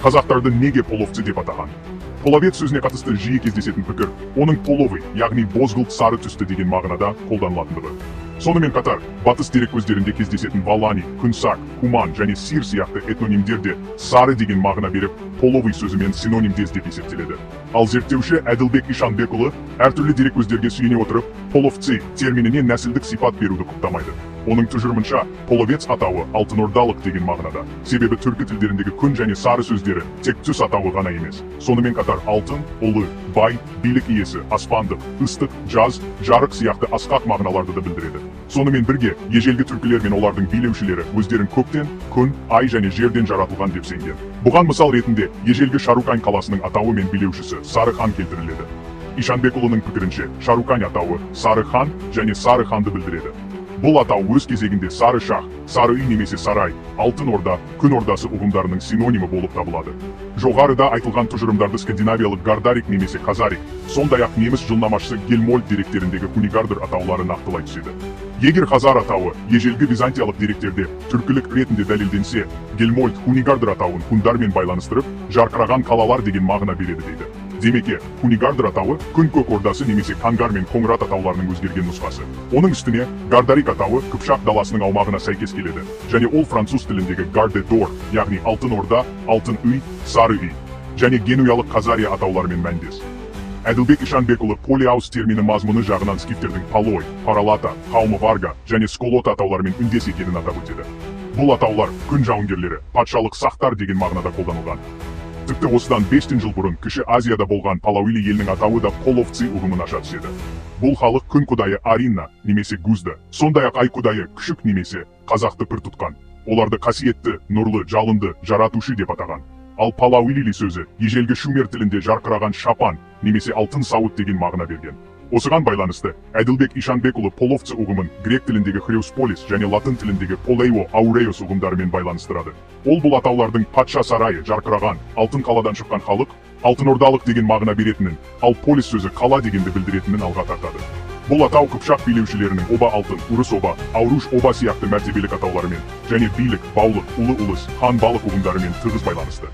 Қазақтарды неге половцы деп атаған? Половец сөзіне қатысты жиі кездесетін пікір, оның половый, яғни бозғылт сары түсті деген мағынада қолданылатындығы. Сонымен қатар, батыс дереккөздерінде кездесетін Валани, Күнсак, Куман және Сир сияқты этнонимдер де сары деген мағына беріп, половый сөзімен синонимдес деп есептеледі. Ал зерттеуші Әділбек Ишанбекұлы әртүрлі дереккөздерге сүйене отырып, половцы терминіне нәсілдік сипат беруді құптамайды. Оның тұжырымынша, половец атауы алтынордалық деген мағынада. Себебі түркі тілдеріндегі күн және сары сөздері тек түс атауы ғана емес. Сонымен қатар алтын, ұлы, бай, билік иесі, аспандық, ыстық, жаз, жарық сияқты асқақ мағыналарды да білдіреді. Сонымен бірге, ежелгі түркілер мен олардың билеушілері өздерін көктен, күн, ай және жерден жаратылған деп сенген. Бұған мысал ретінде, ежелгі Шарукань қаласының атауы мен билеушісі Сары хан келтіріледі. Ишанбекұлының пікірінше, Шарукань атауы Сары хан және Сары ханды білдіреді. Бұл атау өз кезегінде Сары шах, Сары үй немесе Сарай, Алтын орда, Күн ордасы ұғымдарының синонимі болып табылады. Жоғарыда айтылған тұжырымдарды скандинавиялық Гардарик немесе Казарик, сондай-ақ неміс жылнамашысы Гельмольд деректеріндегі Хунигардр атаулары нақтылай түседі. Егер Хазар атауы ежелгі византиялық деректерде түркілік ретінде дәлелденсе, Гельмольд Хунигардр атауын хундармен байланыстырып, жарқыраған қалалар деген мағына береді дейді. Демеке, Хунигардр атауы Күн көк ордасы немесе Кангар мен Қоңырат атауларының өзгерген нұсқасы. Оның үстіне Гардарик атауы Қыпшақ даласының аумағына сәйкес келеді, және ол француз тіліндегі Гарде дор, яғни Алтын орда, Алтын үй, Сары үй, және генуялық Казария атауларымен мәндес. Әділбек Ишанбекұлы полиаус термині мазмұны жағынан скифтердің Палой, Паралата, Қауымы Варга және Сколот атауларымен үндес екенін атап өтеді. Бұл атаулар күн жауынгерлері, патшалық сақтар деген мағынада қолданылған. Тіпті осыдан 5000 жыл бұрын кіші Азияда болған Палауили елінің атауы да половцы ұғымын аша түседі. Бұл халық күн құдайы Аринна немесе Гузды, сондай-ақ ай құдайы Күшік немесе Қазақты пір тұтқан. Оларды қасиетті, нұрлы, жалынды, жаратушы деп атаған. Ал Палауили сөзі ежелгі шумер тілінде жарқыраған шапан немесе алтын сауыт деген мағына берген. Осыған байланысты Әділбек Ишанбекұлы половцы ұғымын грек тіліндегі Хреусполис және латын тіліндегі Полейо Ауреус ұғымдарымен байланыстырады. Ол бұл атаулардың патша сарайы, жарқыраған, алтын қаладан шыққан халық, алтын ордалық деген мағына беретінін, ал полис сөзі қала дегенді білдіретінін алға тартады. Бұл атау Қыпшақ билеушілерінің оба алтын, урыс оба, ауруш оба сияқты мәртебелік атауларымен, және билік, баулық, ұлы ұлыс, хан балық ұғымдарымен тығыз байланысты.